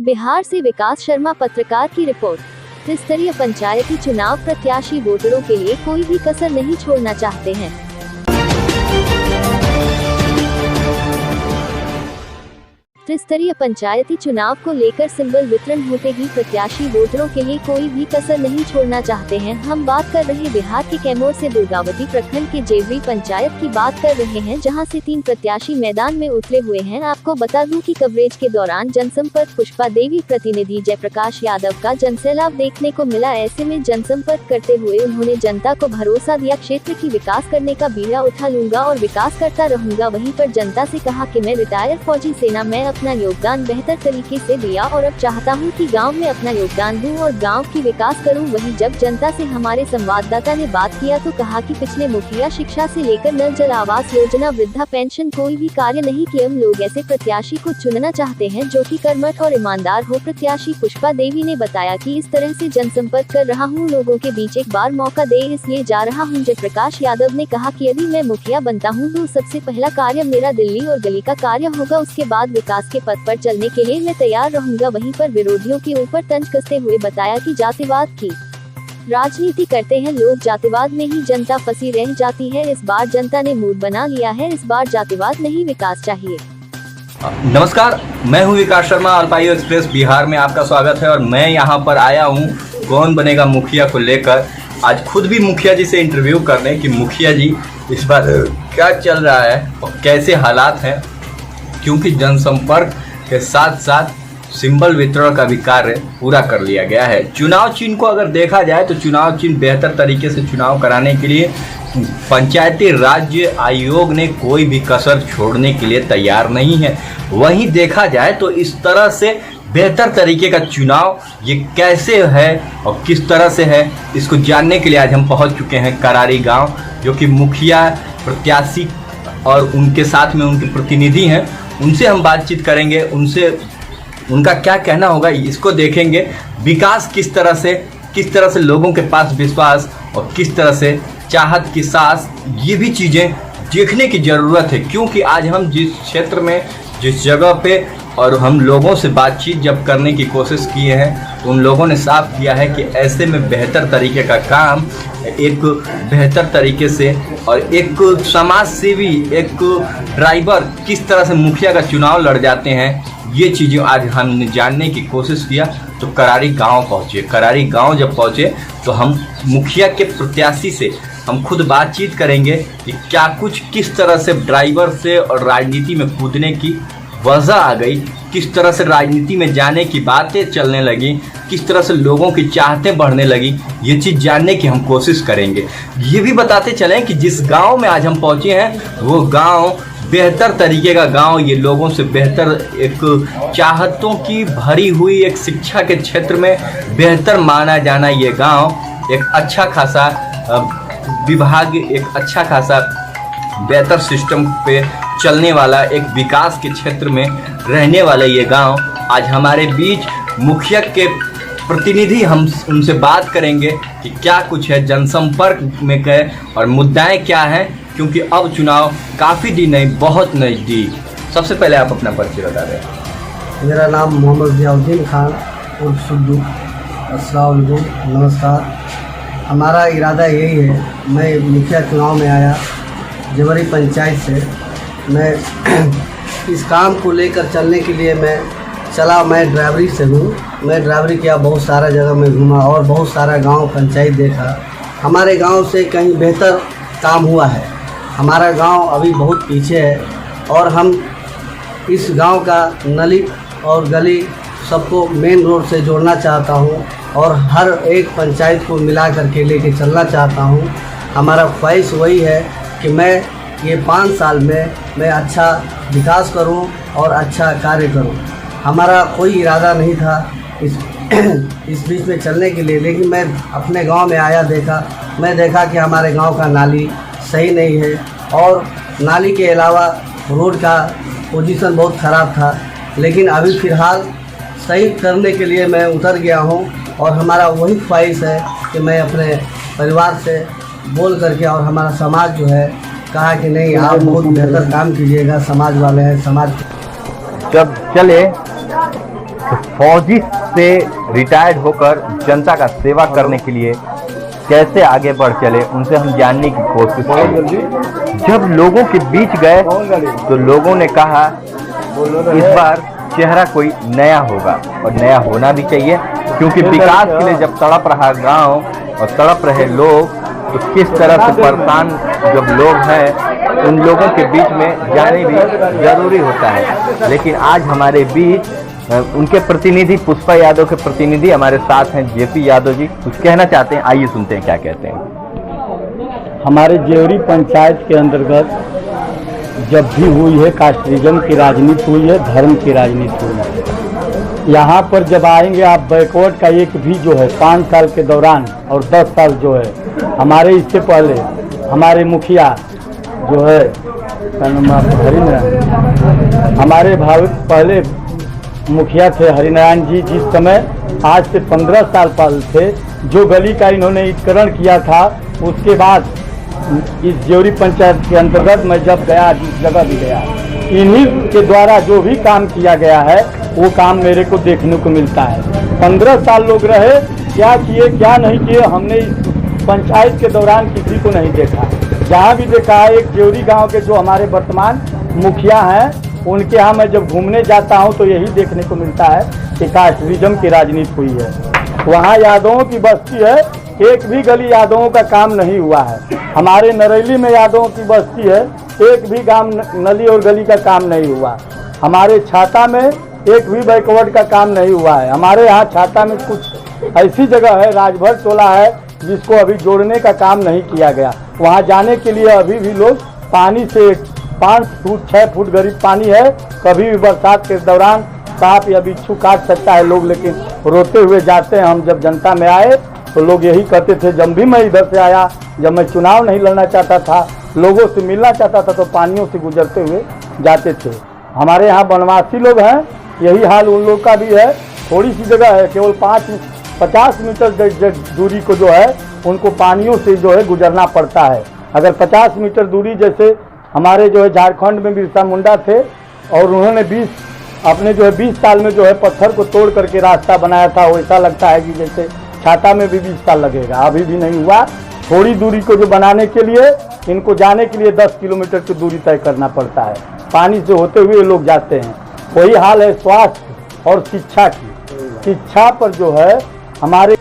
बिहार से विकास शर्मा पत्रकार की रिपोर्ट। त्रिस्तरीय पंचायती चुनाव प्रत्याशी वोटरों के लिए कोई भी कसर नहीं छोड़ना चाहते हैं। त्रिस्तरीय पंचायती चुनाव को लेकर सिंबल वितरण होते ही प्रत्याशी वोटरों के लिए कोई भी कसर नहीं छोड़ना चाहते हैं। हम बात कर रहे बिहार के कैमूर से दुर्गावती प्रखंड के जेवरी पंचायत की बात कर रहे हैं, जहां से 3 प्रत्याशी मैदान में उतरे हुए हैं। आपको बता दूं कि कवरेज के दौरान जनसंपर्क पुष्पा देवी प्रतिनिधि जयप्रकाश यादव का जनसैलाब देखने को मिला। ऐसे में जनसंपर्क करते हुए उन्होंने जनता को भरोसा दिया, क्षेत्र की विकास करने का बीड़ा उठा लूंगा और विकास करता रहूंगा। वहीं पर जनता से कहा कि मैं रिटायर फौजी सेना में अपना योगदान बेहतर तरीके से दिया और अब चाहता हूं कि गांव में अपना योगदान दूं और गांव की विकास करूं। वहीं जब जनता से हमारे संवाददाता ने बात किया तो कहा कि पिछले मुखिया शिक्षा से लेकर नल जल आवास योजना, वृद्धा पेंशन कोई भी कार्य नहीं किया। हम लोग ऐसे प्रत्याशी को चुनना चाहते हैं जो कि कर्मठ और ईमानदार हो। प्रत्याशी पुष्पा देवी ने बताया कि इस तरह से जनसंपर्क कर रहा हूं, लोगों के बीच एक बार मौका दे इसलिए जा रहा हूं। जयप्रकाश यादव ने कहा कि यदि मैं मुखिया बनता हूं तो सबसे पहला कार्य मेरा दिल्ली और गली का कार्य होगा, उसके बाद विकास के पथ पर चलने के लिए मैं तैयार रहूंगा। वहीं पर विरोधियों के ऊपर तंज कसते हुए बताया कि जातिवाद की राजनीति करते हैं लोग, जातिवाद में ही जनता फंसी रह जाती है। इस बार जनता ने मूड बना लिया है, इस बार जातिवाद नहीं विकास चाहिए। नमस्कार, मैं हूं विकास शर्मा, अल्पायु एक्सप्रेस बिहार में आपका स्वागत है। और मैं यहां पर आया हूं कौन बनेगा मुखिया को लेकर। आज खुद भी मुखिया जी से इंटरव्यू करने कि मुखिया जी इस बार क्या चल रहा है और कैसे हालात हैं, क्योंकि जनसंपर्क के साथ साथ सिंबल वितरण का भी कार्य पूरा कर लिया गया है। चुनाव चिन्ह को अगर देखा जाए तो चुनाव चिन्ह बेहतर तरीके से चुनाव कराने के लिए पंचायती राज्य आयोग ने कोई भी कसर छोड़ने के लिए तैयार नहीं है। वहीं देखा जाए तो इस तरह से बेहतर तरीके का चुनाव ये कैसे है और किस तरह से है, इसको जानने के लिए आज हम पहुंच चुके हैं करारी गांव, जो कि मुखिया प्रत्याशी और उनके साथ में उनके प्रतिनिधि हैं। उनसे हम बातचीत करेंगे, उनसे उनका क्या कहना होगा इसको देखेंगे। विकास किस तरह से लोगों के पास विश्वास और किस तरह से चाहत की सांस, ये भी चीज़ें देखने की ज़रूरत है। क्योंकि आज हम जिस क्षेत्र में, जिस जगह पे और हम लोगों से बातचीत जब करने की कोशिश किए हैं तो उन लोगों ने साफ किया है कि ऐसे में बेहतर तरीके का काम, एक बेहतर तरीके से और एक समाज सेवी, एक ड्राइवर किस तरह से मुखिया का चुनाव लड़ जाते हैं, ये चीज़ें आज हमने जानने की कोशिश किया। तो करारी गांव पहुँचे। करारी गांव जब पहुँचे तो हम मुखिया के प्रत्याशी से हम खुद बातचीत करेंगे कि क्या कुछ किस तरह से ड्राइवर से और राजनीति में कूदने की वजह आ गई, किस तरह से राजनीति में जाने की बातें चलने लगी, किस तरह से लोगों की चाहतें बढ़ने लगी, ये चीज़ जानने की हम कोशिश करेंगे। ये भी बताते चलें कि जिस गांव में आज हम पहुंचे हैं वो गांव बेहतर तरीके का गांव, ये लोगों से बेहतर, एक चाहतों की भरी हुई एक शिक्षा के क्षेत्र में बेहतर माना जाना ये गांव, एक अच्छा खासा विभाग, एक अच्छा खासा बेहतर सिस्टम पे चलने वाला, एक विकास के क्षेत्र में रहने वाला ये गांव आज हमारे बीच। मुखिया के प्रतिनिधि, हम उनसे बात करेंगे कि क्या कुछ है जनसंपर्क में गए और मुद्दाएं क्या हैं, क्योंकि अब चुनाव काफ़ी दिन नहीं, बहुत नज़दीक। सबसे पहले आप अपना परिचय बता दें। मेरा नाम मोहम्मद जियाउद्दीन खान उर्फ सुद्दू। अस्सलाम वालेकुम, नमस्कार। हमारा इरादा यही है, मैं मुखिया चुनाव में आया जेवरी पंचायत से। मैं इस काम को लेकर चलने के लिए मैं ड्राइवरी से हूँ। मैं ड्राइवरी किया, बहुत सारा जगह में घूमा और बहुत सारा गांव पंचायत देखा। हमारे गांव से कहीं बेहतर काम हुआ है। हमारा गांव अभी बहुत पीछे है और हम इस गांव का नली और गली सबको मेन रोड से जोड़ना चाहता हूं और हर एक पंचायत को मिला करके लेके चलना चाहता हूं। हमारा ख्वाहिश वही है कि मैं ये 5 साल में मैं अच्छा विकास करूं और अच्छा कार्य करूं। हमारा कोई इरादा नहीं था इस बीच में चलने के लिए, लेकिन मैं अपने गांव में आया, मैं देखा कि हमारे गांव का नाली सही नहीं है और नाली के अलावा रोड का पोजीशन बहुत ख़राब था। लेकिन अभी फ़िलहाल सही करने के लिए मैं उतर गया हूं और हमारा वही ख्वाहिश है कि मैं अपने परिवार से बोल करके, और हमारा समाज जो है कहा कि नहीं, आप बहुत बेहतर काम कीजिएगा, समाज वाले हैं, समाज जब चले तो फौजी से रिटायर्ड होकर जनता का सेवा करने के लिए कैसे आगे बढ़ चले, उनसे हम जानने की कोशिश करें। जब लोगों के बीच गए तो लोगों ने कहा इस बार चेहरा कोई नया होगा, और नया होना भी चाहिए, क्योंकि विकास के लिए जब तड़प रहा गांव और तड़प रहे लोग, तो किस तरह से परेशान जब लोग हैं उन लोगों के बीच में जाने भी जरूरी होता है। लेकिन आज हमारे बीच उनके प्रतिनिधि, पुष्पा यादव के प्रतिनिधि हमारे साथ हैं, जेपी यादव जी कुछ कहना चाहते हैं, आइए सुनते हैं क्या कहते हैं। हमारे जेवरी पंचायत के अंतर्गत जब भी हुई है कास्टिज्म की राजनीति हुई है, धर्म की राजनीति हुई है। यहाँ पर जब आएंगे आप, बैकवर्ड का एक भी जो है 5 साल के दौरान और 10 साल जो है हमारे, इससे पहले हमारे मुखिया जो है हरिनारायण, हमारे पहले मुखिया थे हरिनारायण जी, जिस समय आज से 15 साल पहले थे, जो गली का इन्होंने ईंटकरण किया था, उसके बाद इस जेवरी पंचायत के अंतर्गत मैं जब गया, जिस जगह भी गया, इन्हीं के द्वारा जो भी काम किया गया है वो काम मेरे को देखने को मिलता है। 15 साल लोग रहे, क्या किए क्या नहीं किए हमने इस पंचायत के दौरान किसी को नहीं देखा। जहाँ भी देखा है, एक जेवरी गांव के जो हमारे वर्तमान मुखिया हैं, उनके यहाँ मैं जब घूमने जाता हूँ तो यही देखने को मिलता है कि कास्टिज्म की राजनीति हुई है। वहाँ यादवों की बस्ती है, एक भी गली यादवों का काम नहीं हुआ है। हमारे नरेली में यादवों की बस्ती है, एक भी गांव नली और गली का काम नहीं हुआ। हमारे छाता में एक भी बैकवर्ड का काम नहीं हुआ है। हमारे यहाँ छाता में कुछ ऐसी जगह है, राजभर टोला है, जिसको अभी जोड़ने का काम नहीं किया गया। वहाँ जाने के लिए अभी भी लोग पानी से 5 फुट 6 फुट गरीब पानी है, कभी भी बरसात के दौरान सांप या बिच्छू काट सकता है लोग, लेकिन रोते हुए जाते हैं। हम जब जनता में आए तो लोग यही कहते थे, जब भी मैं इधर से आया, जब मैं चुनाव नहीं लड़ना चाहता था, लोगों से मिलना चाहता था, तो पानियों से गुजरते हुए जाते थे। हमारे यहाँ वनवासी लोग हैं, यही हाल उन लोग का भी है। थोड़ी सी जगह है, केवल 50 मीटर दूरी को जो है उनको पानियों से जो है गुजरना पड़ता है। अगर 50 मीटर दूरी, जैसे हमारे जो है झारखंड में बिरसा मुंडा थे और उन्होंने 20 साल में जो है पत्थर को तोड़ करके रास्ता बनाया था, वैसा लगता है कि जैसे छाता में भी 20 साल लगेगा, अभी भी नहीं हुआ। थोड़ी दूरी को जो बनाने के लिए, इनको जाने के लिए 10 किलोमीटर की दूरी तय करना पड़ता है, पानी से होते हुए लोग जाते हैं। वही हाल है स्वास्थ्य और शिक्षा की। शिक्षा पर जो है हमारे